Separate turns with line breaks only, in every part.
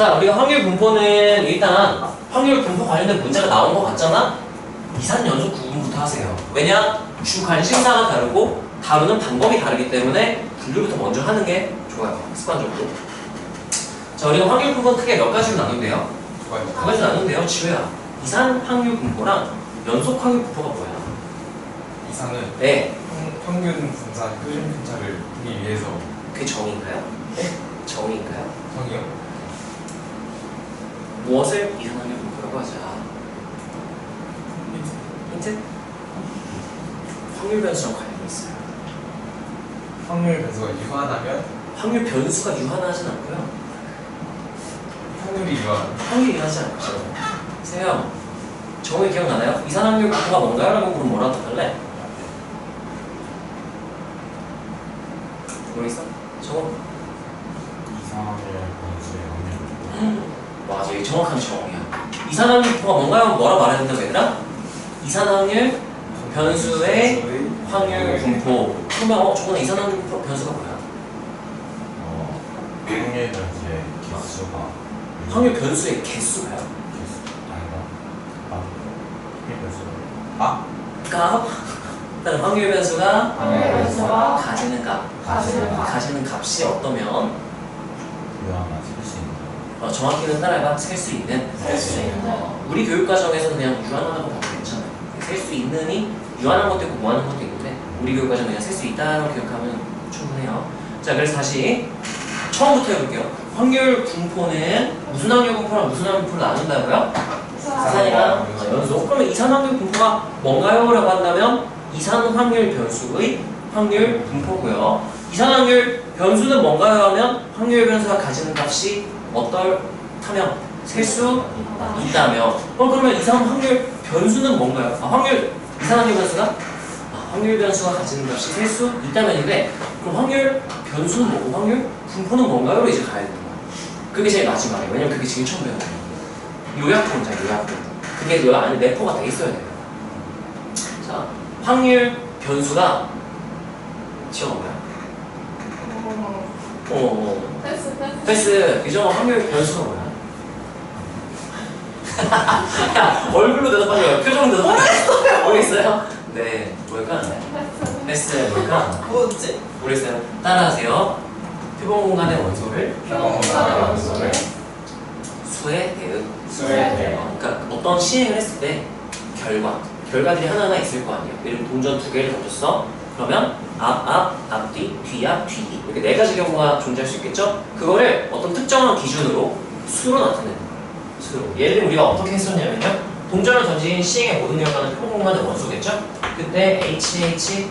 자, 우리가 확률 분포는 일단 확률 분포 관련된 문제가 나온 것 같잖아? 이산 연속 구분부터 하세요. 왜냐? 주 관심사가 다르고 다루는 방법이 다르기 때문에 분류부터 먼저 하는 게 좋아요. 습관적으로. 자, 우리가 확률 분포는 크게 몇 가지로 나눈대요? 두 가지로 나눈대요. 지우야. 이산 확률 분포랑 연속 확률 분포가 뭐야?
이산은
네.
평균 분산 표준 편차를 보기 위해서.
그게 정의인가요?
네?
정의인가요?
성이요?
무엇을 이산 확률 분포라고 하자? 힌트? 확률 변수랑 관련이 있어요.
확률 변수가 유한하면
확률 변수가 유한하진 않고요.
확률이 유한.
확률이 유한하지 않죠. 세영, 정의 기억나나요? 이산 확률 분포가 뭔가요? 라고 그럼 뭐라고 할래? 모르겠어? 정원.
이상하게 변수의 확률.
맞아, 이게 정확한 정의야. 이산 확률 분포가 뭔가요? 뭐라 말해야 된다고 얘들아? 이산 확률 변수의 확률 분포. 그러면 저거는 이산 확률 변수가 뭐야?
확률 변수의 개수가.
확률 변수의 개수가요?
아닌가? 확률 변수가.
값. 일단 확률 변수가
변수가
가지는 값. 가지는 값이 어떠면
유한한 쓸수 있는.
정확히는 따라해봐. 셀 수 있는. 우리 교육 과정에서 그냥 유한하다고 봐도 괜찮아요. 셀 수 있는이 유한한 것도 있고 무한한 것도 있는데 우리 교육 과정 그냥 셀 수 있다라고 기억하면 충분해요. 자, 그래서 다시 처음부터 해볼게요. 확률 분포는 무슨 확률 분포랑 무슨 확률 분포를 나눈다고요? 이산이랑 연속. 그러면 이산 확률 분포가 뭔가요? 라고 한다면 이산 확률 변수의 확률 분포고요. 이산 확률 변수는 뭔가요? 하면 확률 변수가 가지는 값이 어떨하면 셀 수 있다며. 그러면 이산 확률 변수는 뭔가요? 이산 확률 변수가 확률 변수가 가지는 값이 셀 수 있다면인데 그럼 확률 변수는 뭐고 확률 분포는 뭔가요?로 이제 가야 되는 거야. 그게 제일 마지막이에요. 왜냐면 그게 지금 처음 배우는 거예요. 요약본이잖아요. 요약본. 그게 요 안에 내포가 돼 있어야 돼요. 자, 확률 변수가 지어가 뭐야? 패스. 이정은 확률 변수가 뭐야? 야, 얼굴로 대답하세요. 표정으로 대답하세요. 모르겠어요? 네, 뭘까? 패스 뭘까?
뭐지?
모르겠어요. 따라하세요. 표본 공간의 원소를 수에 대응. 그러니까 어떤 시행을 했을 때 결과들이 하나하나 있을 거 아니에요. 예를 들면 동전 2개를 던졌어. 그러면 앞뒤, 뒤앞, 뒤 이렇게 4가지 경우가 존재할 수 있겠죠? 그거를 어떤 특정한 기준으로 수로 나타내는 거예요. 수로. 예를 들면 우리가 어떻게 했었냐면요. 동전을 던진 시행의 모든 결과는 표본 공간의 원소겠죠? 그때 HH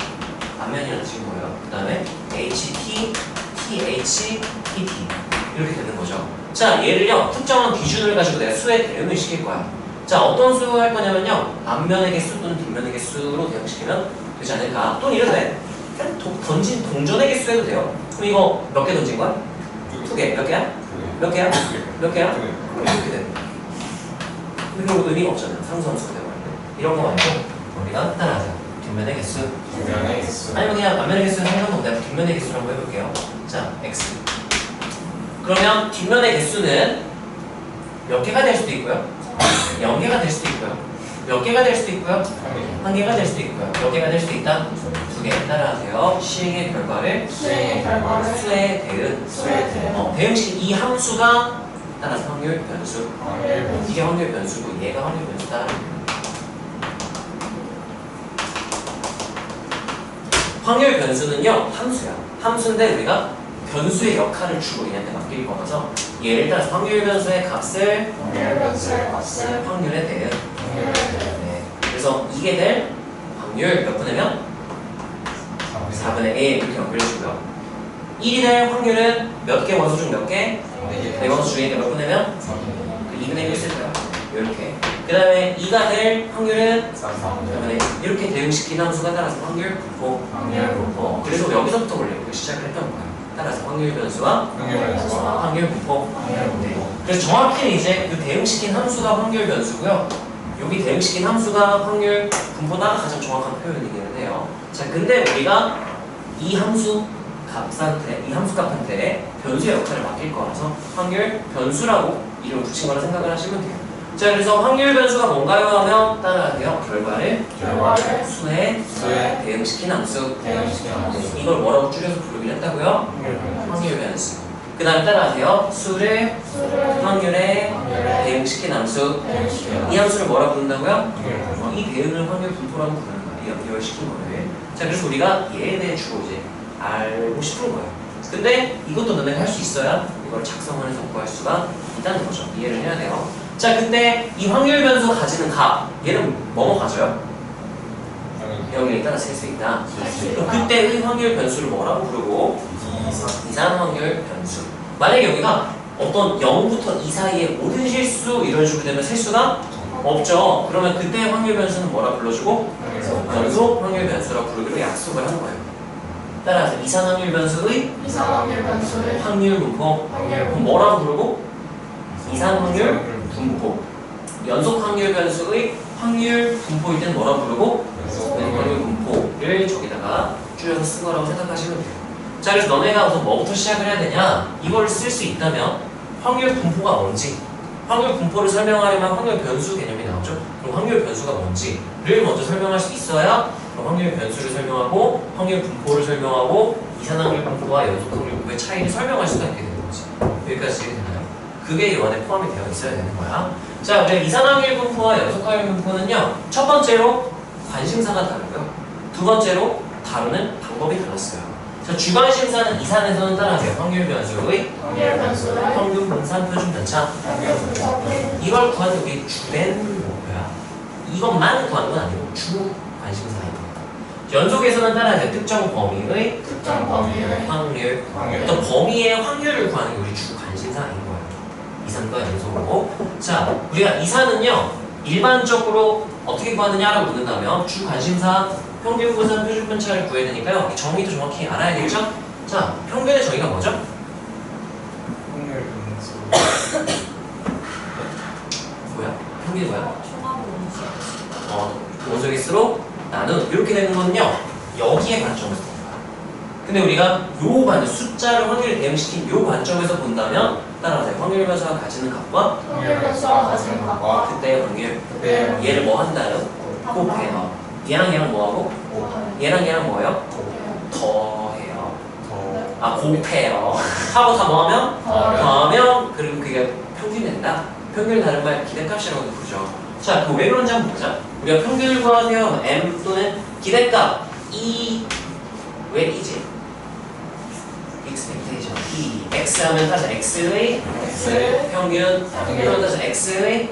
앞면이라는 친구예요. 그 다음에 HT, TH, PT 이렇게 되는 거죠. 자, 얘를요 특정한 기준을 가지고 내가 수에 대응을 시킬 거야. 자, 어떤 수 할 거냐면요 앞면의 개수 또는 뒷면의 개수로 대응시키면 되지 않을까. 또는 이런데 그냥 던진 동전의 개수 해도 돼요. 그럼 이거 몇 개 던진 거야? 2개. 몇 개야? 몇 개야? 몇 개야? 이렇게 되는 거야. 근데 그런 것도 의미가 없잖아요. 상수함수가 되고 이런 거 말고 우리가 따라하자. 뒷면의 개수. 아니면 그냥 앞면의 개수는 상관없는데 뒷면의 개수를 한번 해볼게요. 자, x. 그러면 뒷면의 개수는 몇 개가 될 수도 있고요. 0개가 될 수도 있고요. 몇 개가 될 수도 있고요. 1개가 될 수도 있고요. 몇 개가 될 수도 있다. 2개. 따라하세요. 시행의 결과를 수에 대응. 대응식 이 함수가 따라서 확률 변수. 이게 확률 변수고 얘가 확률 변수다. 확률 변수는요 함수야. 함수인데 우리가 변수의 역할을 주로 얘한테 맡길 거라서 얘를 따라서 확률 변수의 값을 확률에 대응. 네. 그래서 이게 될 확률 몇 분의면 4분의 1 이렇게 연결해주고요. 1이 될 확률은 몇 개 원소 중 몇 개? 4원소 중에 몇 분의면 2분의 1 쓸 거야. 이렇게. 그 다음에 2가 될 확률은 3분의 1 이렇게 대응시킨 함수가 따라서 확률 분포. 그래서 여기서부터 원래 우리가 시작을 했던 거예요. 따라서 확률 변수와 확률 분포. 네. 그래서 정확히는 이제 그 대응시킨 함수가 확률 변수고요. 여기 대응시킨 함수가 확률 분포가 가장 정확한 표현이기는 해요. 자, 근데 우리가 이 함수 값한테, 이 함수 값한테 변수의 역할을 맡길 거라서 확률 변수라고 이름을 붙인 거라 생각을 하시면 돼요. 자, 그래서 확률 변수가 뭔가요 하면 따라가세요. 결과를 수에 대응시킨 함수. 네, 이걸 뭐라고 줄여서 부르긴 했다고요? 확률 변수. 그 다음에 따라가세요. 수를 확률에 대응시킨 함수. 이 함수를 뭐라고 부른다고요? 이 대응을 확률 분포라고 부르는 거예요. 연결시킨 거를. 자, 그래서 우리가 얘에 대해 주로 이제 알고 싶은 거예요. 근데 이것도 너네가 할 수 있어야 이걸 작성을 해서 구할 수가 있다는 거죠. 이해를 해야 돼요. 자, 근데 이 확률 변수가 가지는 값, 얘는 뭐뭐 가져요? 0에 따라 셀 수 있다. 그럼 그때의 확률 변수를 뭐라고 부르고? 이산 확률 변수. 만약에 여기가 어떤 0부터 2 사이에 모든 실수 이런 식으로 되면 셀 수가 없죠. 그러면 그때 확률 변수는 뭐라 불러주고? 연속 확률 변수라고 부르기로 약속을 한 거예요. 따라서 이산 확률 변수의 확률 분포. 그럼 뭐라고 부르고? 이산 확률 분포. 연속 확률 변수의 확률 분포일 때는 뭐라고 부르고? 확률 분포를 저기다가 줄여서 쓴 거라고 생각하시면 돼요. 자, 그래서 너네가 우선 뭐부터 시작을 해야 되냐? 이걸 쓸 수 있다면 확률 분포가 뭔지, 확률 분포를 설명하려면 확률 변수 개념이 나오죠. 그럼 확률 변수가 뭔지를 먼저 설명할 수 있어야 그럼 확률 변수를 설명하고 확률 분포를 설명하고 이산 확률 분포와 연속 확률 분포의 차이를 설명할 수가 있게 되는 거지. 여기까지 이해되나요? 그게 이 안에 포함이 되어 있어야 되는 거야. 자, 그래 이산 확률 분포와 연속 확률 분포는요. 첫 번째로 관심사가 다르고요. 두 번째로 다루는 방법이 달랐어요. 자, 주관심사는 이산에서는 따라하세요. 확률 변수의 평균 분산 표준 편차. 이걸 구하는 게 주된 목표야. 이것만 구하는 건 아니고 주 관심사입니다. 연속에서는 따라하세요. 특정 범위의 확률. 어떤 범위의 확률을 구하는 게 우리 주 관심사인 거예요. 이산과 연속으로. 자, 우리가 이산은요 일반적으로 어떻게 구하느냐라고 묻는다면 주 관심사 평균 분산 표준 편차를 구해야 되니까요. 정의도 정확히 알아야겠죠? 자, 평균의 정의가 뭐죠? 뭐야? 평균이 뭐야? 원소의 수로 나눈 이렇게 되는 거는요. 여기에 관점에서 본 거야. 근데 우리가 요 관점, 숫자를 확률에 대응시킨 요 관점에서 본다면 따라서 확률 변수가 가지는 값과 그때의 확률 얘를 뭐 한다요? 곱해요. 얘랑 얘랑 뭐하고? 얘랑 얘랑 뭐예요? 더해요. 곱해요. 하고 다 뭐하면? 더하면 그리고 그게 평균이 된다. 평균 다른 말 기대값이라고도 부르죠. 자, 그 왜 그런지 한번 보자. 우리가 평균을 구하세요. M 또는 기대값 E 왜 E지? expectation E X 하면 따라서 X의 평균 또는 따라서 X의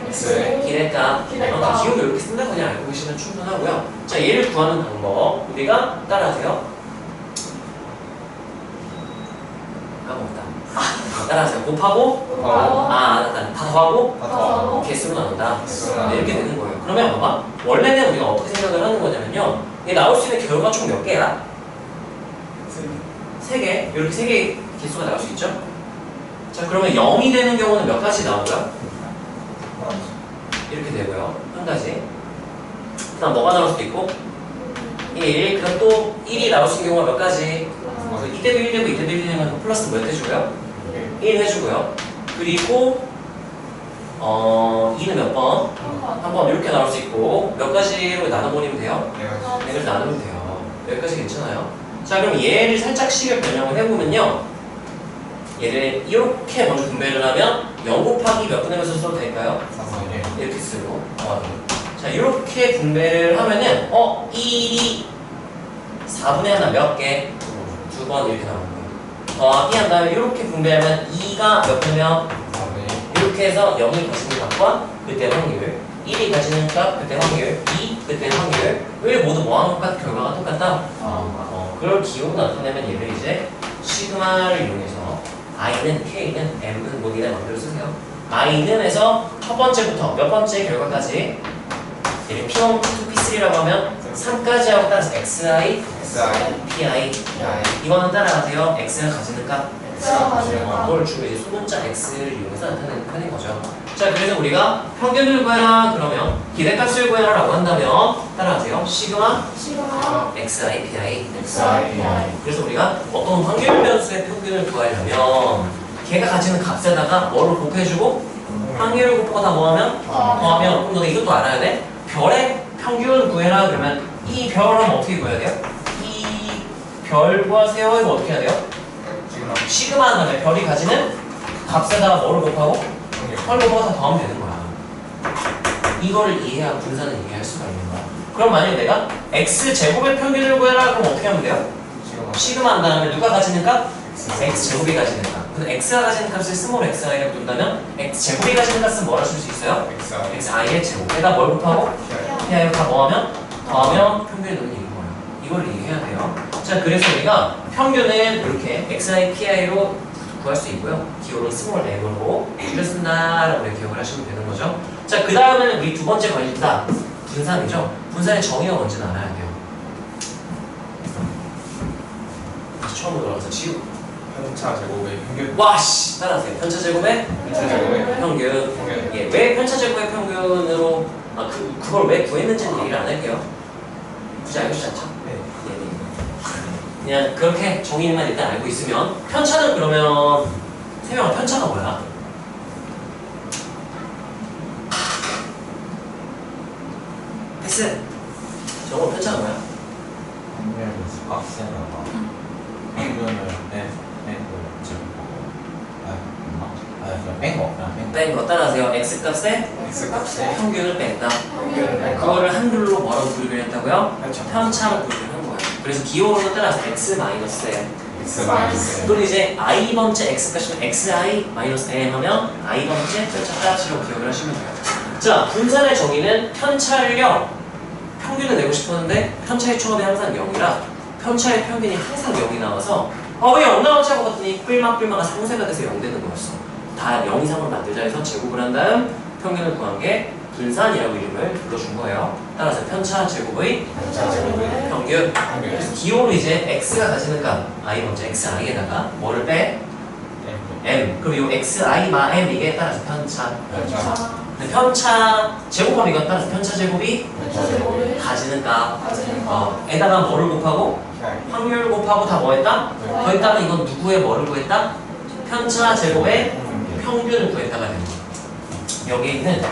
기대값. 기억을 이렇게 쓴다 그냥 알고 계시면 충분하고요. 자, 얘를 구하는 방법 우리가 따라하세요. 까먹었다. 따라하세요. 곱하고 다 더하고 개수로 나눈다. 이렇게 되는 거예요. 그러면 봐봐. 원래는 우리가 어떻게 생각을 하는 거냐면요. 이게 나올 수 있는 결과가 총 몇 개야? 3개. 이렇게 3개의 개수가 나올 수 있죠? 자, 그러면 0이 되는 경우는 몇 가지 나오고요? 이렇게 되고요. 한 가지. 그 다음 뭐가 나올 수도 있고 1. 그럼 또 1이 나올 수 있는 경우가 몇 가지? 이때도 1 되고 이때도 1 되는 건 플러스 몇 해주고요? 1 해주고요. 그리고 2는 몇 번? 한 번 이렇게 나올 수 있고 몇 가지로 나눠버리면 돼요? 4가지 나누면 돼요. 여기까지 괜찮아요? 자, 그럼 얘를 살짝 식을 변형을 해보면요. 얘를 이렇게 먼저 분배를 하면 0 곱하기 몇 분의 몇으로 써도 될까요? 이렇게 쓰고 자, 이렇게 분배를 하면은 1이 4분의 1 몇 개? 2번 이렇게 나오는 거예요. 더하기 한 다음에 이렇게 분배하면 2가 몇 분면 이렇게 해서 0이 가지는 값과 그때 확률 1이 가지는 값, 그때 확률 2, 그때 확률 왜 모두 뭐하는 것 같아? 결과가 똑같다? 그걸 기호로 나타내면 얘를 이제 시그마를 이용해서 i는, k는, m은 뭐니나 마음대로 쓰세요. i는 해서 첫 번째부터 몇 번째 결과까지 얘를 P1, P2, P3라고 하면 3까지 하고 따라서 xi, pi 이거는 따라가세요. x가 가지는 값 그걸 주로 이제 소문자 x를 이용해서 나타내는 거죠. 자, 그래서 우리가 평균을 구해라 그러면 기대값을 구해라라고 한다면 따라하세요. 시그마 xi pi. 그래서 우리가 어떤 확률 변수의 평균을 구하려면 걔가 가지는 값에다가 뭐를 곱해주고 확률을 곱하고 다 더하면 그럼 너네 이것도 알아야 돼. 별의 평균 구해라 그러면 이 별은 어떻게 구해야 돼요? 이 별과 세워를 어떻게 해야 돼요? 시그마 한 다음에 별이 가지는 값에다가 뭐를 곱하고 확률 곱하고 다 더하면 되는 거야. 이거를 이해해야 분산을 이해할 수가 있는 거야. 그럼 만약에 내가 x제곱의 평균을 구해라 그럼 어떻게 하면 돼요? 시그마 한 다음에 누가 가지는 값? x제곱이 가지는 값. 근데 x가 가지는 값을 스몰 xi라고 둔다면 x제곱이 가지는 값은 뭐라 쓸 수 있어요? xi의 제곱에다 뭘 곱하고? pi를 다 더하면 평균이 되는 얘기인 거예요. 이걸 이해해야 돼요. 자, 그래서 우리가 평균은 이렇게 xi, pi로 구할 수 있고요. 기호는 스몰 m으로 줄였습니다라고 기억을 하시면 되는 거죠. 자, 그 다음에는 우리 두 번째 관리다. 분산이죠. 분산의 정의가 뭔지는 알아야 돼요. 처음으로 돌아가서 지우.
편차 제곱의 평균.
와씨! 따라하세요. 편차 제곱의 평균. 예, 왜 편차 제곱의 평균으로 그걸 왜 구했는지는 얘기를 안 할게요. 굳이 알고 싶지 않죠? 네. 그냥 그렇게 정의만 일단 알고 있으면 편차는 그러면 세명아 편차가 뭐야? 패스. 저거 편차가 뭐야?
확률 값에다가 평균을
뺀 거 따라하세요. x값에 평균을 뺀다. 그거를 한글로 뭐라고 부르기로 했다고요? 편차로 부르기로 한 거예요. 그래서 기호로 따라서 x-m 또는 이제 i번째 x값이면 xi-m 하면 i번째 편차값이라고 기억을 하시면 돼요. 자, 분산의 정의는 편차를요 평균을 내고 싶었는데 편차의 초합이 항상 0이라 편차의 평균이 항상 0이 나와서 왜 0 나오지 하고 봤더니 뿔마가 상쇄가 돼서 0 되는 거였어. 다 0 이상으로 만들자 해서 제곱을 한 다음 평균을 구한 게 분산이라고 이름을 불러준 거예요. 따라서 편차 제곱의 평균. 그래서 기호로 이제 x가 가지는 값 i 먼저 xi에다가 뭐를 빼? m. 그럼 이 xi 마 m 이게 따라서 편차. 근데 편차 제곱하면 이건 따라서 편차 제곱이 가지는 값 에다가 뭐를 곱하고 확률 곱하고 다 뭐 했다? 더했다면 이건 누구의 뭐를 구했다? 편차 제곱의 평균을 구했다가 되는 거야. 여기에 있는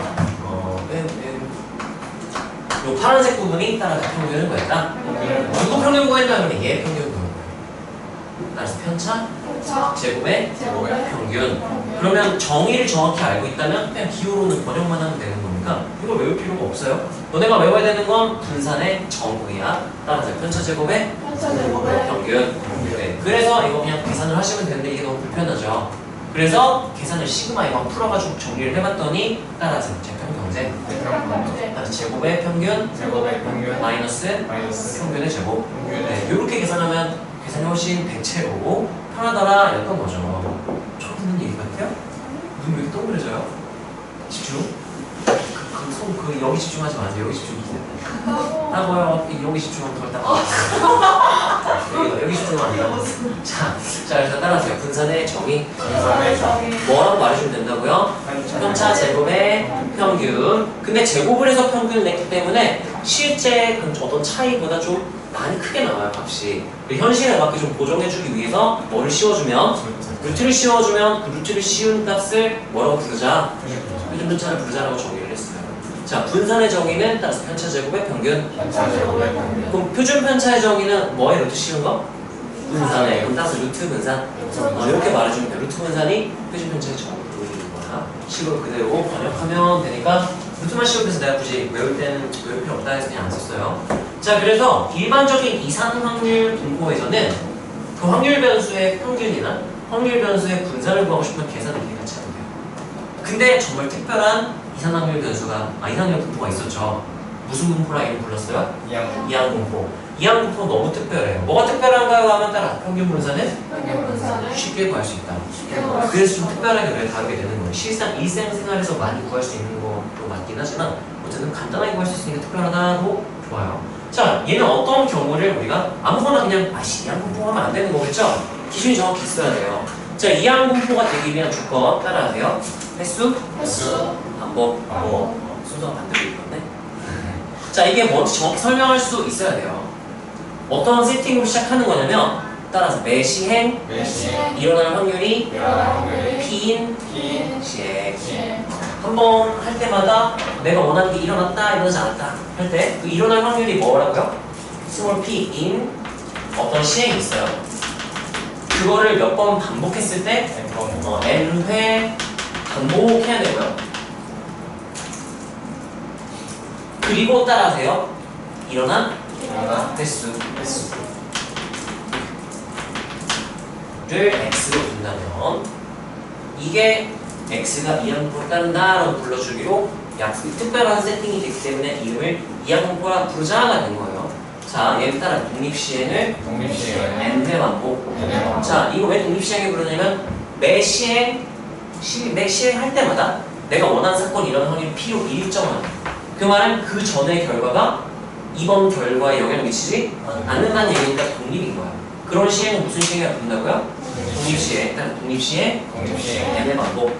요 파란색 부분이 따라서 평균을 구했다. 누구 평균 구했다 그러면 얘 평균을 구한 거야. 따라서 편차 제곱의 평균. 그러면 정의를 정확히 알고 있다면 그냥 기호로는 번역만 하면 되는 겁니까? 이걸 외울 필요가 없어요. 너네가 외워야 되는 건 분산의 정의야. 따라서 편차 제곱의 평균. 네. 그래서 이거 그냥 계산을 하시면 되는데 이게 너무 불편하죠. 그래서 계산을 시그마 이거 프로가지고 정리를 해봤더니 따라서 제평경제 따라서 제곱의 평균 마이너스 평균의 제곱. 네. 이렇게 계산하면 계산이 훨씬 대체로 편하더라 였던 거죠. 처음 듣는 얘기 같아요? 눈 왜 이렇게 동그래져요? 집중. 여기 집중하지 마세요. 여기 집중하세요. 하고요. 여기 집중하면 그걸 딱 여기 집중하면 안 돼요. 자, 그래서 따라하세요. 분산의 정의. 뭐라고 말해주면 된다고요? 편차 제곱의 평균. 근데 제곱을 해서 평균을 냈기 때문에 실제 어떤 차이보다 좀 많이 크게 나와요, 값이. 현실에 맞게 좀 보정해주기 위해서 뭐를 씌워주면 루트를 씌워주면 그 루트를 씌운 값을 뭐라고 부르자? 표준 편차를 부르자라고 정의를 했어요. 자, 분산의 정의는 따라서 편차 제곱의 평균. 그럼 표준 편차의 정의는 뭐에 루트 씌운 거? 분산에. 그럼 따라서 루트 분산. 이렇게 말해주면 돼요. 루트 분산이 표준 편차의 정의인 거야. 식으로 그대로 번역하면 되니까 루트만 씌우면서 내가 굳이 외울 때는 외울 필요 없다 해서 그냥 안 썼어요. 자, 그래서 일반적인 이상 확률 분포에서는 그 확률 변수의 평균이나 확률 변수의 분산을 구하고 싶으면 계산을 이렇게 같이 하면 돼요. 근데 정말 특별한 이상 확률 변수가 이상 확률 분포가 있었죠. 무슨 분포라 이름 불렀어요? 이항 분포. 이항 분포 너무 특별해요. 뭐가 특별한가요? 하면 따라 평균 분산은 쉽게 구할 수 있다. 그래서 좀 특별하게 그래 다르게 되는 거예요. 실상 일생생활에서 많이 구할 수 있는 것도 맞긴 하지만 어쨌든 간단하게 구할 수 있으니까 특별하다고 좋아요. 자, 얘는 어떤 경우를 우리가 아무거나 그냥 이항 분포 하면 안 되는 거겠죠? 기준이 정확히 있어야 돼요. 자, 이항 분포가 되기 위한 조건 따라하세요. 횟수, 반복. 순서가 반대로 있건데. 자, 이게 뭔지 정확히 설명할 수 있어야 돼요. 어떤 세팅으로 시작하는 거냐면 따라서 매 시행 일어날 확률이 P인 시행. 한 번 할 때마다 내가 원하는 게 일어났다, 일어나지 않았다 할 때 그 일어날 확률이 뭐라고요? 스몰 P인 어떤 시행이 있어요. 그거를 몇 번 반복했을 때 N회 반복해야 되고요. 그리고 따라하세요. 일어난 횟수를 x로 둔다면 이게 x가 이항분포를 따른다라고 불러주기로 특별한 세팅이 되기 때문에 이름을 이항분포라 부르자가 된 거예요. 자, 얘를 따라 독립시행을 n회 반복. 자, 이거 왜 독립시행을 부르냐면 매 시행 할 때마다 내가 원하는 사건이 일어나는 확률이 P로 일정한. 그 말은 그 전의 결과가 이번 결과에 영향을 미치지 않는다는 얘기니까 독립인 거야. 그런 시행은 무슨 시행이라고 부른다고요? 독립시행. 일단 독립시행 n의 반복.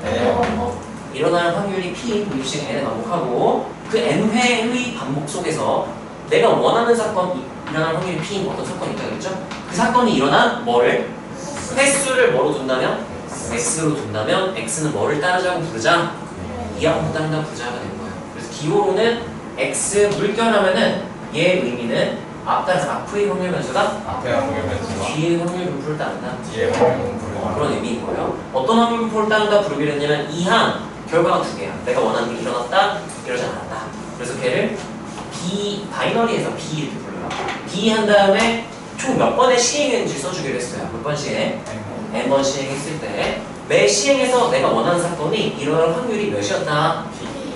일어나는 확률이 P 독립시행 n의 반복하고 그 n회의 반복 속에서 내가 원하는 사건 일어나는 확률이 P인 어떤 사건이 있다 그랬죠? 그 사건이 일어난 뭐를? 횟수를 뭐로 둔다면? x로 둔다면 x는 뭐를 따르자고 부르자? 이항분포 따른다고 부르자가 되는 거예요. 그래서 기호로는 x 물결하면은 얘의 의미는 앞따라서 앞의 확률 변수가 뒤의 확률 분포를 따른다. 그런 의미인 거예요. 어떤 확률 분포를 따른다 부르기로 했냐면 이항 결과가 두 개야. 내가 원하는 게 일어났다, 일어나지 않았다. 그래서 걔를 B 바이너리에서 B 이렇게 불러요. B 한 다음에 총 몇 번의 시행인지 써주기로 했어요. 몇 번 시행? n번 시행했을 때 매 시행에서 내가 원하는 사건이 일어날 확률이 몇이었다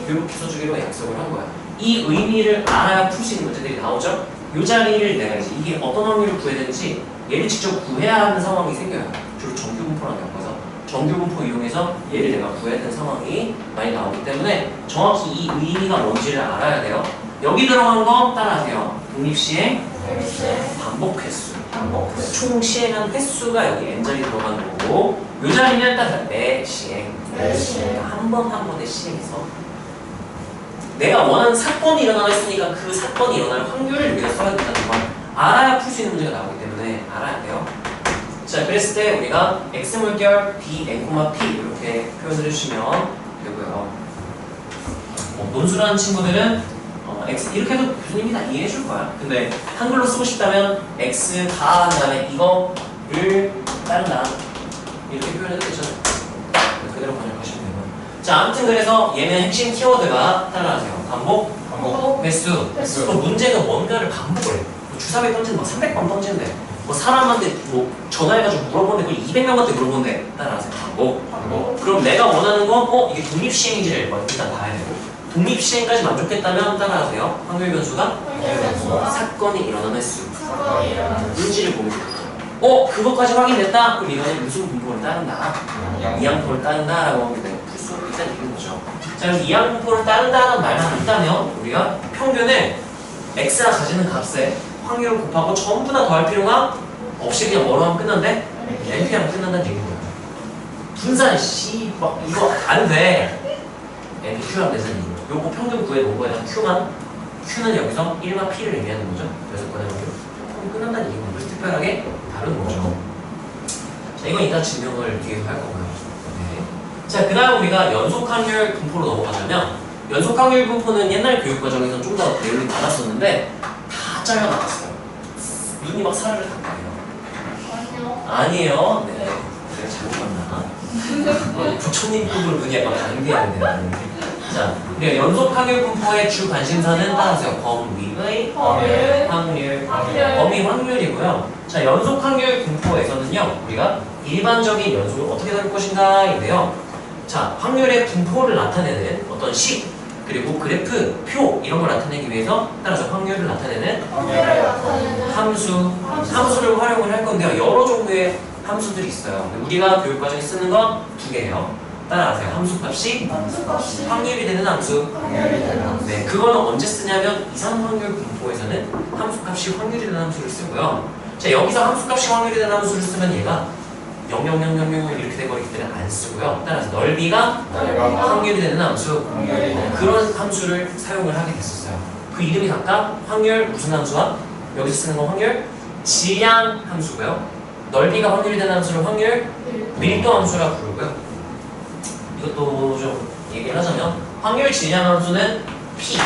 이렇게 써주기로 약속을 한 거야. 이 의미를 알아야 풀 수 있는 문제들이 나오죠. 이 자리를 내가 이제 이게 어떤 확률을 구해야 되는지 얘를 직접 구해야 하는 상황이 생겨요. 주로 정규분포랑 엮어서 정규분포 이용해서 얘를 내가 구해야 되는 상황이 많이 나오기 때문에 정확히 이 의미가 뭔지를 알아야 돼요. 여기 들어간 거 따라하세요. 독립시행 반복 횟수. 총 시행한 횟수가 여기 n자리 들어가는 거고 이 자리는 딱 매 시행. 한 번 한 번의 시행에서 내가 원하는 사건이 일어나고 있으니까 그 사건이 일어날 확률을 우리가 써야 된다는 걸 알아야 풀 수 있는 문제가 나오기 때문에 알아야 돼요. 자, 그랬을 때 우리가 x 물결 b n, p 이렇게 표현을 해주시면 되고요. 논술하는 친구들은 x 이렇게 해도 교수님이 다 이해해 줄 거야. 근데 한글로 쓰고 싶다면 x 다 한 다음에 이거를 따른다 이렇게 표현해도 되잖아요. 그대로 번역하시면 되고. 자, 아무튼 그래서 얘는 핵심 키워드가 따라하세요. 반복, 횟수. 또 문제가 뭔가를 반복을 해. 주사위에 던지는 막 300번 던지는데 뭐 사람한테 뭐 전화해가지고 물어보는데 그걸 200명한테 물어보는데 따라하세요. 반복. 그럼 내가 원하는 건 이게 독립시행인지를 일단 봐야 되고 독립시행까지 만족했다면 따라하세요. 확률 변수가 사건이 일어난 횟수 인지를 보면 돼요. 그것까지 확인됐다? 그럼 이거는 무슨 분포를 따른다? 이항분포를 따른다 라고 하면 돼요. 풀수 일단 이런 거죠. 자, 그래서 이항분포를 따른다는 말만 있다면 우리가 평균을 x가 가지는 값에 확률을 곱하고 전부 다 더할 필요가 없이 그냥 뭐로 하면 끝난대? np하면 끝난다는 얘기인 거예요. 분산 C 막 이거 안 돼. np q하면 되잖니. 요거 평균 구해놓은 거에다 q는 여기서 1과 p를 의미하는 거죠. 그래서 그거는 끝난다는 얘기인 거예요. 특별하게 다른 거죠. 자, 이건 이따 증명을 뒤에서 할 거고요. 네. 자, 그 다음 우리가 연속확률 분포로 넘어가자면 연속확률 분포는 옛날 교육과정에서 좀 더 내용이 많았었는데 다 잘라나갔어요. 눈이 막 사라를 닦아요. 아니에요. 네. 내가 잘못 봤나? 부처님 분으로 눈이 약간 반대하는데. 자, 우리가 연속확률 분포의 주 관심사는 따라서요. 범위의 확률. 범위 확률이고요. 자, 연속확률 분포에서는요. 우리가 일반적인 연속을 어떻게 다룰 것인가 인데요. 자, 확률의 분포를 나타내는 어떤 식 그리고 그래프, 표 이런 걸 나타내기 위해서 따라서 확률을 나타내는 함수를 활용을 할 건데요. 여러 종류의 함수들이 있어요. 우리가 교육과정에 쓰는 건 두 개예요. 따라하세요. 함수값이 확률이 되는 함수. 네, 그거는 언제 쓰냐면 이상 확률 분포에서는 함수값이 확률이 되는 함수를 쓰고요. 자, 여기서 함수값이 확률이 되는 함수를 쓰면 얘가 0,0,0,0 이렇게 돼버리기 때문에 안 쓰고요. 따라서 넓이가
넓이가
확률이 되는 함수
확률이 되는
그런 함수를 사용을 하게 됐었어요. 그 이름이 각각 확률 무슨 함수와 여기서 쓰는 건 확률 질량 함수고요. 넓이가 확률이 되는 함수를 확률 밀도 함수라고 부르고요. 이것도 좀 얘기를 하자면 확률 질량 함수는 P,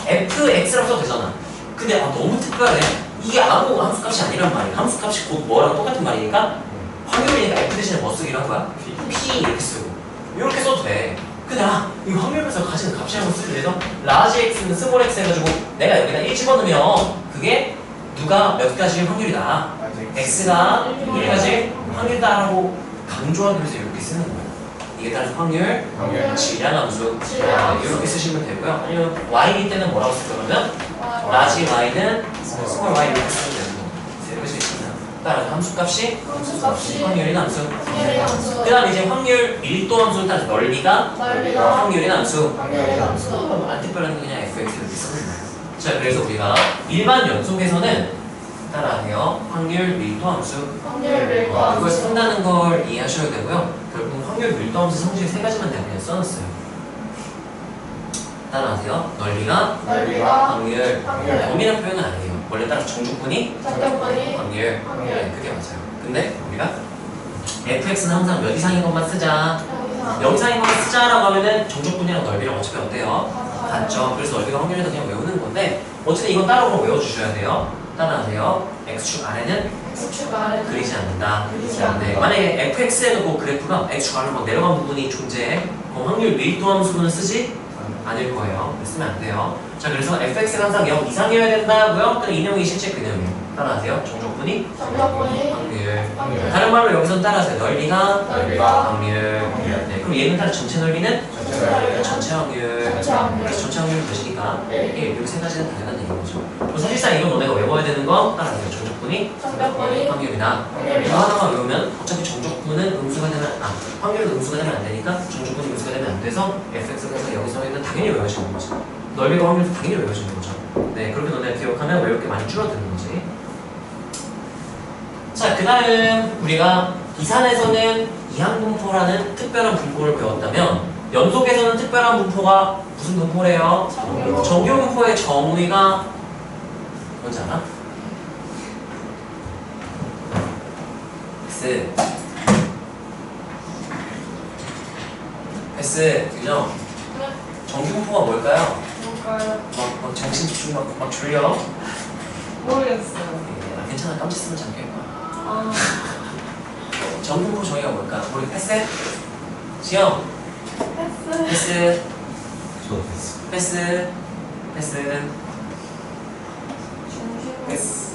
fx라고 써도 되잖아. 근데 너무 특별해. 이게 아무 함수값이 아니란 말이야. 함수값이 곧 뭐랑 똑같은 말이니까 확률이니까 f 대신에 뭐 쓰기로 한 거야? P 이렇게 쓰고 이렇게 써도 돼. 근데 이 확률에서 가진 값이라고 쓰기 위해서 라지 x는 스몰 x 해가지고 내가 여기다 1 집어넣으면 그게 누가 몇 가지일 확률이다. x가 1가지 확률이다라고 강조하기 위해서 이렇게 쓰는 거예요. 이게 따라서 확률, 질량 함수 이렇게 쓰시면 되고요. 아니면 y일 때는 뭐라고 쓸 거냐면 라지 y는 스몰 y 이렇게 쓰면 되고 이렇게 쓸 수 있습니다. 따라서 함수값이 확률인 함수. 그 다음에 이제 확률 밀도 함수를 따라서 넓이가 확률인 함수. 안 특별한 게 그냥 fx 이렇게 쓰는 거예요. 자, 그래서 우리가 일반 연속에서는 따라하세요. 확률 밀도 함수. 그걸 쓴다는 걸 이해하셔야 되고요. 결국 확률 밀도 함수 성질 세 가지만 내가 그냥 써놨어요. 따라하세요. 넓이가 확률. 범위란 표현은 아니에요. 원래 따라 정족분이 확률. 네, 그게 맞아요. 근데 우리가 fx는 항상 몇 이상인 것만 쓰자. 0 이상인 것만 쓰자라고 하면은 정족분이랑 넓이랑 어차피 어때요? 같죠. 그래서 넓이가 확률에서 그냥 외우는 건데 어쨌든 이건 따로 그럼 외워주셔야 돼요. 따라하세요. x축 아래는 그리지 않는다. 네, 만약에 fx에 놓고 그래프가 x축 아래로 막 내려간 부분이 존재해 그럼 확률 밀도 함수는 쓰지 않을 거예요. 쓰면 안 돼요. 자, 그래서 fx가 항상 0 이상이어야 된다고요. 근데 이 내용이 실제 그 내용이에요. 따라하세요. 정족분이 확률. 다른 말로 여기서 따라하세요. 넓이가 확률. 네, 그럼 얘는 따라 전체 넓이는 전체 확률. 그래서 전체 확률을 보시니까 이게 세 가지는 당연한 얘기인 거죠. 그럼 사실상 이건 너네가 외워야 되는 건 따라하세요. 정족분이 확률이다. 이거 하나만 외우면 어차피 정족분은 음수가 되면 확률은 음수가 되면 안 되니까 정족분이 음수가 되면 안 돼서 fx가 여기서 있는 당연히 외워지는 거죠. 넓이가 확률도 당연히 외워지는 거죠. 네, 그렇게 너네가 기억하면 외울 게 많이 줄어드는 거지. 자, 그 다음 우리가 이산에서는 이항분포라는 특별한 분포를 배웠다면 연속에서는 특별한 분포가 무슨 분포래요? 정규분포의 정의가 뭔지 알아? S 그죠? 정규분포가 뭘까요? 막 정신 집중 막 졸려?
모르겠어요.
괜찮아, 깜짝 쓰면 잠길 거야. 정분포 정의가 뭘까? 우리 패스? 지영? 패스.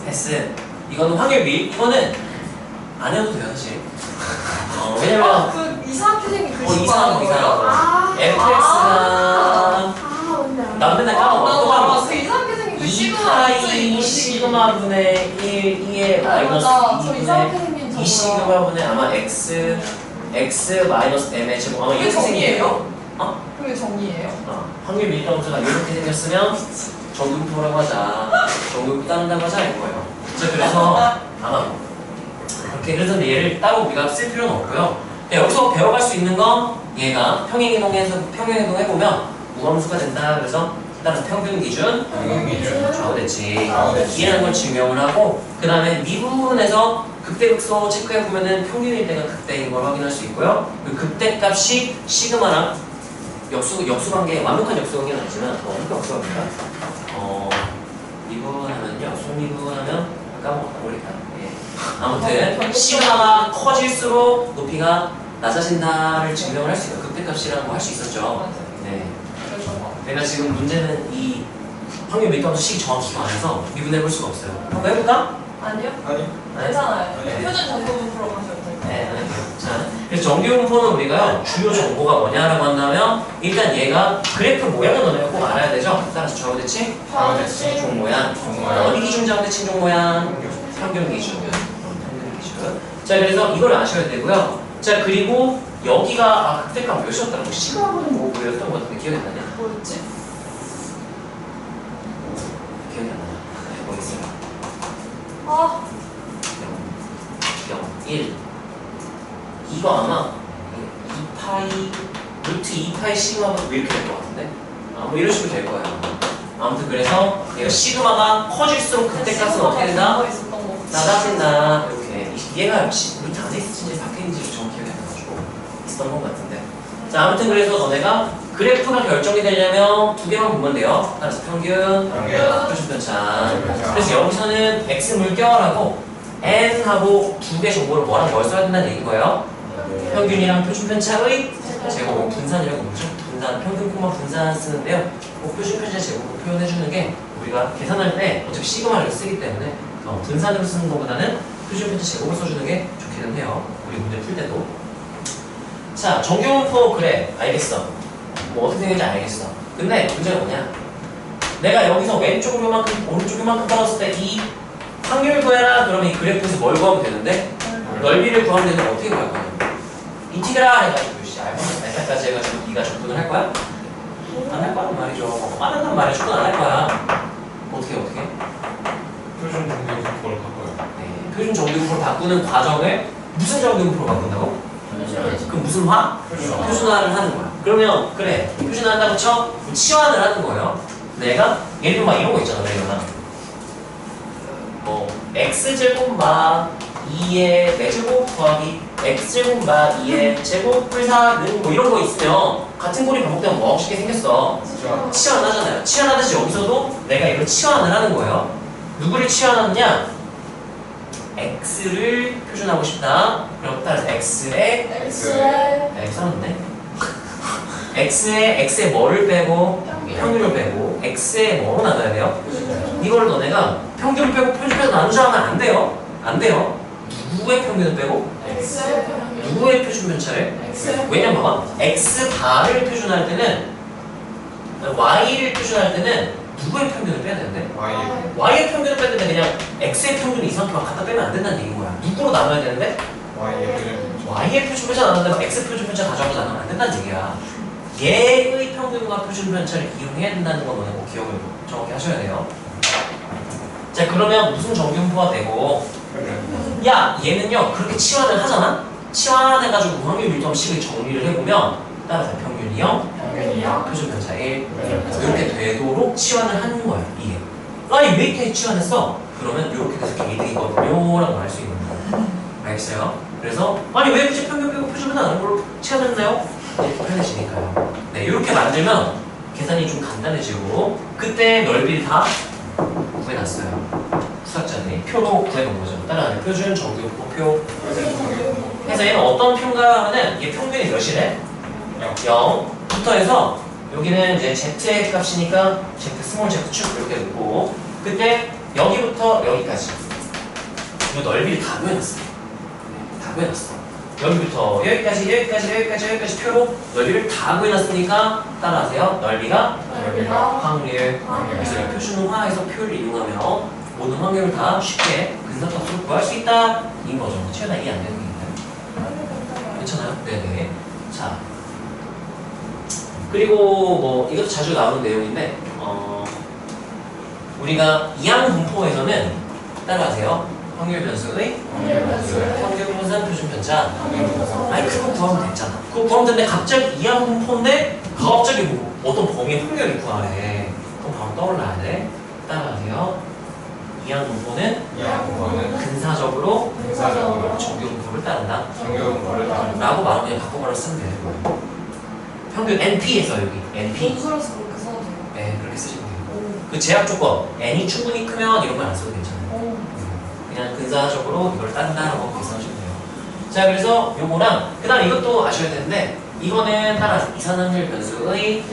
패스. 이거는 확률 밀. 이거는 안 해도 돼요, 사실. 왜냐면
그 이상하게 생긴 글씨
이상한 거. fx가 나 맨날 까먹어.
그 이상하게 생긴 글씨
2파이 시그마분의 1, 2의 마이너스
저 이상하게 생긴
2 시그마분의 아마 x 마이너스 m의 제곱 아마 이렇게
정의예요?
어?
그게 정의예요?
확률 밀도 함수가 이렇게 생겼으면 정규분포라고 하자. 정규분포 따른다고 하자 이거예요. 그래서 아마 그렇게 그래서 얘를 따로 우리가 쓸 필요는 없고요. 여기서 배워갈 수 있는 건 얘가 평행이동 해보면 무함수가 된다. 그래서 일단은 평균 기준 좌우대칭 이라는 걸 증명을 하고 그 다음에 미분에서 극대극소 체크해보면은 평균일 때가 극대인 걸 확인할 수 있고요. 그 극대값이 시그마랑 역수관계 완벽한 역수관계는 아니지만 완벽한 역수관계가 미분하면요 속미분하면 까먹었다 모르겠다. 아무튼 시그마가 커질수록 높이가 낮아진다를 증명을 할 수 있는 극대값이라는 거 할 수 있었죠. 네. 내가 지금 문제는 이 확률 밀도 함수 식이 정확히가 안 해서 미분해 볼 수가 없어요. 한번 해볼까?
아니요?
아니.
괜찮아요.
네.
표준 정보분포로 가셔도 돼요.
네, 자, 그래서 정규분포는 우리가요 주요 정보가 뭐냐라고 한다면 일단 얘가 그래프 모양을 너네가 꼭 알아야 되죠. 따라서 좌우대칭, 종 모양, 어디 기준 좌우대칭 종 모양, 평균 기준. 자, 그래서 이걸 아셔야 되고요. 자, 그리고 여기가 극대값 몇이었더라? 뭐 시그마분은 뭐였던 것 같은데 기억이 안 나냐?
뭐였지?
기억이 안 나냐? 뭐 있어요?
0,
0, 1, 이거 아마 2파이 루트 2파이 시그마가 왜 이렇게 될 것 같은데? 뭐 이런 식으로 될 거예요. 아무튼 그래서 얘가 시그마가 커질수록 그때 값은 어떻게 된다?
있었던 거.
낮아진다. 이렇게 얘가 역시 루트 안에 있을지 밖에 있는지 정확히 기억이 안 나가지고 있었던 것 같은데. 자, 아무튼 그래서 너네가 그래프가 결정이 되려면 두 개만 보면 돼요. 따라서 평균, 표준편차. 그래서 여기서는 x 물결하고 n하고 두 개 정보를 뭐랑 뭘 써야 된다는 얘기인 거예요. 평균이랑 표준편차의 제곱을 분산이라고 부르죠. 분산, 평균 콤마 분산 쓰는데요. 꼭 표준편차 제곱을 표현해주는 게 우리가 계산할 때 어차피 시그마를 쓰기 때문에 분산으로 쓰는 것보다는 표준편차 제곱을 써주는 게 좋기는 해요. 우리 문제 풀 때도. 자, 정규분포 그래 알겠어. 뭐 어떻게 되는지 알겠어. 근데 문제가 뭐냐? 내가 여기서 왼쪽으로 요만큼 오른쪽 요만큼 떨어졌을 때 이 확률 구해라 그러면 이 그래프에서 뭘 구하면 되는데 넓이를 구하면 되는데 어떻게 구할 거야? 인티그랄 해가지고 알파까지 해가지고 네가 접근을 할 거야? 안 할 거란 말이죠. 안 한단 말이야. 접근 안 할 거야. 어떻게?
표준 정규분포를 바꿔요.
네, 표준 정규분포를 바꾸는 과정을 무슨 정규분포로 바꾼다고? 그럼 무슨 화? 표준화를 하는 거야. 그러면 그래 표준화한다고 쳐? 치환을 하는 거예요. 내가 예를 들면 막 이런 거 있잖아. 내가 x제곱 마 2의 4제곱 더하기 x제곱 마 2의 제곱 불사는 뭐 이런 거 있으면 같은 꼴이 반복되면 뭐 쉽게 생겼어. 치환하잖아요. 치환하듯이 여기서도 내가 이걸 치환을 하는 거예요. 누구를 치환하느냐? x를 표준하고 싶다. 그럼 따라서 x에 써놨네. x에 뭐를 빼고 평균을 빼고 x에 뭐로 나눠야 돼요? 이걸 너네가 평균을 빼고 표준을 나누자면 안 돼요. 안 돼요. 누구의 평균을 빼고? 누구의 표준 편차를? 왜냐면 봐봐. x 바를 표준할 때는 y를 표준할 때는 누구의 평균을 빼야 되는데? y의 평균을 빼야 되는데 그냥 x의 평균 이상만 갖다 빼면 안 된다는 얘기인 거야. 누구로 나눠야 되는데? y의 표준 편차 나누는데 x 표준 편차 가져와서 나누면 안 된다는 얘기야. 얘의 평균과 표준 편차를 이용해야 된다는 거 너네 꼭 기억을 정확히 하셔야 돼요. 자, 그러면 무슨 정규분포가 되고 야 얘는요 그렇게 치환을 하잖아. 치환해가지고 확률 밀도식을 정리를 해보면 따라서 평균 0, 표준 편차 1 이렇게 되도록 치환을 하는 거야. 이게 아니 왜 이렇게 치환했어? 그러면 이렇게 돼서 개이득이거든요 라고 할 수 있는 거야. 알겠어요? 그래서 아니 왜 굳이 평균 빼고 표준 편차 나는 걸로 치환했나요? 이렇게 편해지니까요. 네, 이렇게 만들면 계산이 좀 간단해지고 그때 넓이를 다 구해놨어요. 수학자들이 표로 구해놓은 거죠. 따라하는 표준 정규분포 표. 그래서 얘는 어떤 표인가 하면은 얘 평균이 몇이래? 0부터 해서 여기는 이제 z의 값이니까 z 스몰 z 축 이렇게 놓고 그때 여기부터 여기까지 이 넓이를 다 구해놨어요. 다 구해놨어. 여기부터 여기까지 표로 넓이를 다 구해놨으니까 따라하세요. 넓이가 확률. 그래서 표준화해서 표를 이용하면 모든 확률을 다 쉽게 근사값으로 구할 수 있다. 인 거죠. 최대한 이해 안 되는 게 있나요? 괜찮아요? 네네. 자, 그리고 뭐 이것도 자주 나오는 내용인데 우리가 이항 분포에서는 따라하세요. 확률 변수의 평균 분산 표준 편차. 아니 그거 구하면 됐잖아. 그거 구하면 되는데 갑자기 이항 분포인데 갑자기 뭐 어떤 범위의 확률을 구하래. 그럼 바로 떠올라야 돼. 따라하세요. 이항 분포는 근사적으로 정규 분포를 따른다. 라고 말하면 그냥 바꿔버려 쓰면 되는 거예요. 평균 NP에서 여기 NP.
논술에서 그렇게 써도 돼요.
네, 그렇게 쓰시면 돼요. 그 제약 조건 n이 충분히 크면 이런 건 안 써도 괜찮아요. 그냥 근사적으로 이걸 딴다라고 계산하시면 돼요. 자, 그래서 요거랑 그 다음에 이것도 아셔야 되는데 이거는 따라서 이산확률 변수의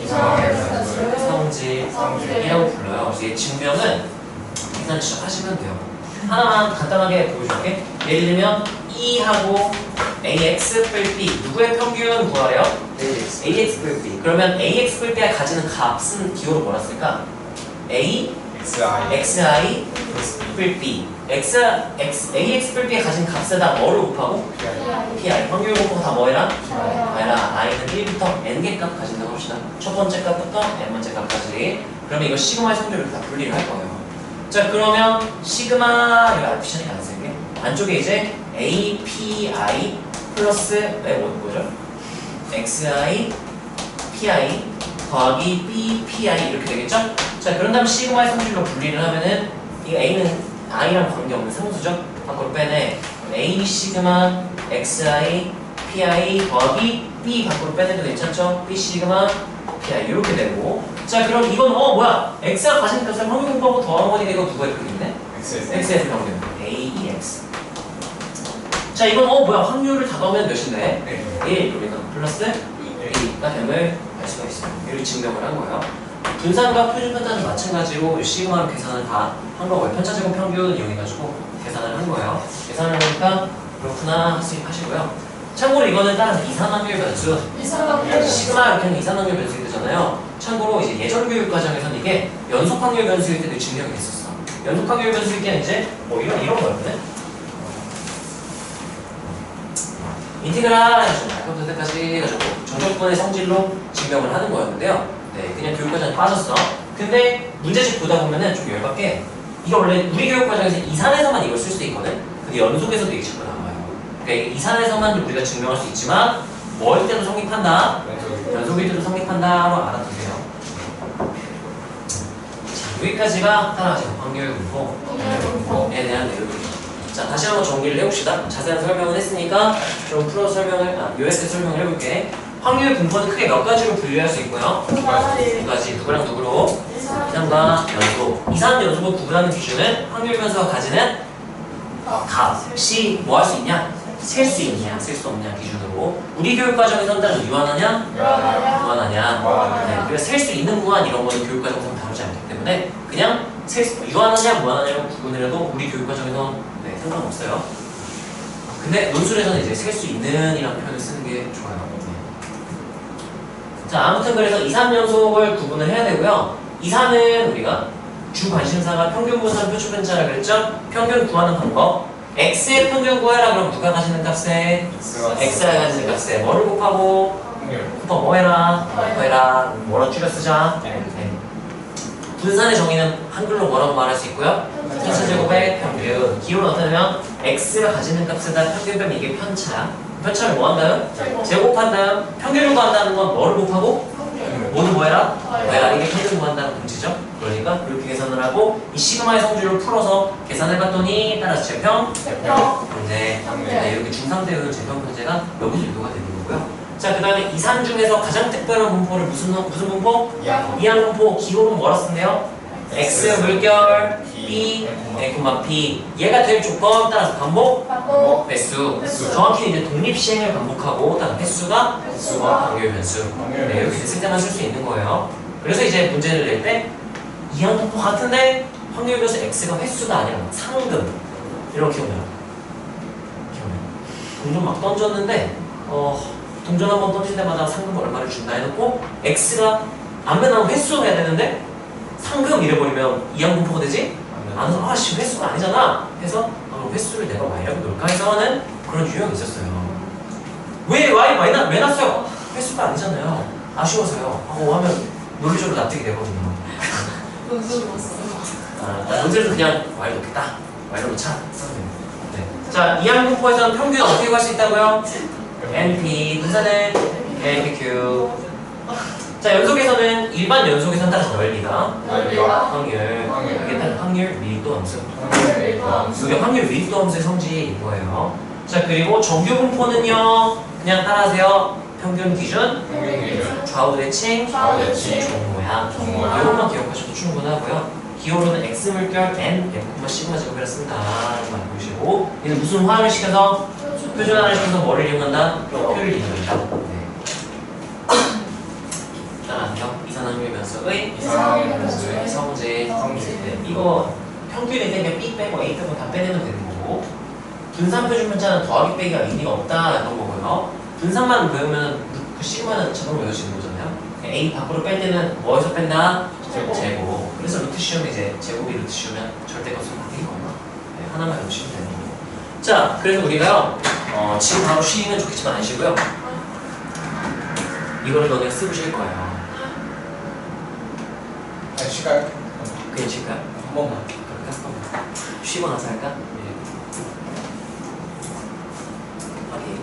성질이라고 불러요. 그래서 이 증명은 계산 직접 하시면 돼요. 하나만 간단하게 보여줄게. 예를 들면 E하고 AX 뺄 B 누구의 평균 구하래요? AX 뺄 B. 그러면 AX 뺄 B가 가지는 값은 기호로 뭐라 쓸까? A XI 뺄 B AX 뺄 B가 가진 값에다 뭐를 곱하고? PI 확률 곱하고 다 뭐해라? 해라. I는 1부터 N개 값 가진다고 합시다. 첫 번째 값부터 N 번째 값까지. 그러면 이거 시그마의 성질을 다 분리를 할 거예요. 자, 그러면 시그마 이거 알피션이 안 쓸게. 안쪽에 이제 API 플러스 뭐죠? xi pi 더하기 b pi 이렇게 되겠죠? 자, 그런 다음 시그마의 성질로 분리를 하면은 이 a는 i랑 관계없는 상수죠? 밖으로 빼내. a 시그마 xi pi 더하기 b 밖으로 빼내도 괜찮죠? b 시그마 pi 이렇게 되고. 자, 그럼 이건 뭐야? x가 가진 값을 확률 공부하고 더하는 거니까 이거 누가 이렇게 있네? x에서 나오게 aex. 자, 이건 뭐야? 확률을 다 넣으면 몇인데? 1 그러니까 플러스 2가 됨을 알 수가 있어요. 이렇게 증명을 한 거예요. 분산과 표준 편차는 마찬가지로 시그마로 계산을 다 한 거고요. 편차제곱 평균 이용해가지고 계산을 한 거예요. 계산을 하니까 그렇구나 하시고요. 참고로 이거는 따라서 이산확률 변수 시그마 이렇게 하면 이산확률 변수가 되잖아요. 참고로 이제 예전 교육 과정에서는 이게 연속확률 변수일 때도 증명이 됐었어. 연속확률 변수일 때는 이제 이런 거였거든. 인티그랄 해가지고 때까지 해가지고 정적분의 성질로 증명을 하는 거였는데요. 네, 그냥 교육과정에 빠졌어. 근데 문제집 보다 보면은 좀 열받게 이게 원래 우리 교육과정에서 이산에서만 이걸 쓸 수도 있거든. 근데 연속에서도 이게 자꾸 나와요. 그러니까 이산에서만 우리가 증명할 수 있지만 뭐일 때도 성립한다. 연속일 때도 성립한다로 알아두세요. 자, 여기까지가 따라가세요. 확률 분포에 대한 내용입니다. 자, 다시 한번 정리를 해봅시다. 자세한 설명을 했으니까 좀 풀어서 요약해서 설명을 해볼게. 확률 분포는 크게 몇 가지로 분류할 수 있고요. 두 가지. 누구랑 누구로? 이산과 연속. 이산 연속을 구분하는 기준은 확률 변수가 가지는 값이 뭐 할 수 있냐? 셀 수 있냐? 셀 수 없냐? 기준으로. 우리 교육과정에서는 따로 유한하냐? 무한하냐? 네, 그래서 셀 수 있는 무한 이런 거는 교육과정에서는 다루지 않기 때문에 그냥 유한하냐 무한하냐로 구분을 해도 우리 교육과정에서는 네, 상관없어요. 근데 논술에서는 이제 셀 수 있는 이라는 표현을 쓰는 게 좋아요. 자, 아무튼 그래서 이산연속을 구분을 해야 되고요. 이산은 우리가 주 관심사가 평균 분산 표준 편차라 그랬죠? 평균 구하는 방법. x의 평균 구해라. 그럼 누가 가지는 값에? x가 가지는 값에 뭐를 곱하고? 곱하고 뭐 해라? 뭐 해라? 뭐로 줄여 쓰자? 네. 분산의 정의는 한글로 뭐라고 말할 수 있고요? 편차제곱의 평균. 기호는 어떻게 되면 x가 가지는 값에다 평균 빼면 이게 편차야. 편차를 뭐 한다면? 제곱한 다음 평균을 구한다는 건 뭐를 곱하고? 모두 뭐 해라? 뭐해라? 이게 평균을 구한다는 문제죠. 그러니까 이렇게 계산을 하고 이 시그마의 성질을 풀어서 계산해봤더니 따라서 제평 문제. 네, 이렇게 중상대의 제평 문제가 여기서 유도가 되는 거고요. 자, 그 다음에 이산 중에서 가장 특별한 분포를 무슨 분포? 이항 분포. 기호는 뭐라 쓴대요? x 물결 b p. 얘가 될 조건 따라서 반복 횟수. 정확히 이제 독립 시행을 반복하고 따라 횟수가 확률 변수. 네, 이렇게 됐을 때만 쓸 수 있는 거예요. 그래서 이제 문제를 낼 때 이항 분포 같은데 확률 변수 x가 횟수가 아니라 상금 이렇게 오면 동전 막 던졌는데 동전 한번 던질 때마다 상금 얼마를 준다 해놓고 x가 안 변하면 횟수가 해야 되는데 상금 이래버리면 이항 분포가 되지? 안 해서 아씨 횟수가 아니잖아 해서 횟수를 내가 y라고 넣을까 해서 하는 그런 유형이 있었어요. 왜 y 왜 났어요? 횟수가 아니잖아요. 아쉬워서요. 하면 논리적으로 납득이 되거든요. 논리적으로 그냥 y 넣겠다. y로 넣자. 네. 자, 이항 분포에서는 평균 어떻게 구할 수 있다고요? NP 분산은 LPQ. 자, 연속에서는 일반 연속에서는 따라서 넓이가 확률 이게 따라 확률 밀도 함수. 이게 확률 밀도 함수의 성질이 이거예요. 자, 그리고 정규 분포는요 그냥 따라하세요. 평균 기준 좌우 대칭 종 모양 이것만 기억하셔도 충분하고요. 기호로는 x 물결 n f, 시그마 제곱이라 쓴다 말 보시고 얘는 무슨 화를 시켜서 표준화를 시켜서 뭐를 이용한다? 표를 이용한다. 따라하세요. 이산확률 변수의 성질. 네, 이거 평균이 되면 B 빼고 A 빼고 다 빼내면 되는 거고 분산 표준 편차는 더하기 빼기가 의미가 없다 이런 거고요. 분산만 배우면 그 시그마는 자동으로 외우시는 거잖아요. A 밖으로 뺄 때는 뭐에서 뺀다? 제곱. 그래서 루트 씌우면 이제 제곱이 루트 씌우면 절대값으로 바뀌는 거예요. 네, 하나만 외우시면 되는 거고. 자, 그래서 우리가요 지금 바로 쉬면 좋겠지만 안 쉬고요. 이거를 너네가 쓰고 쉴 거예요.
쉴까요?
그냥 쉴까요? 한 번만. 그렇게 한 번만. 쉬고 나서 할까? 네. 확인.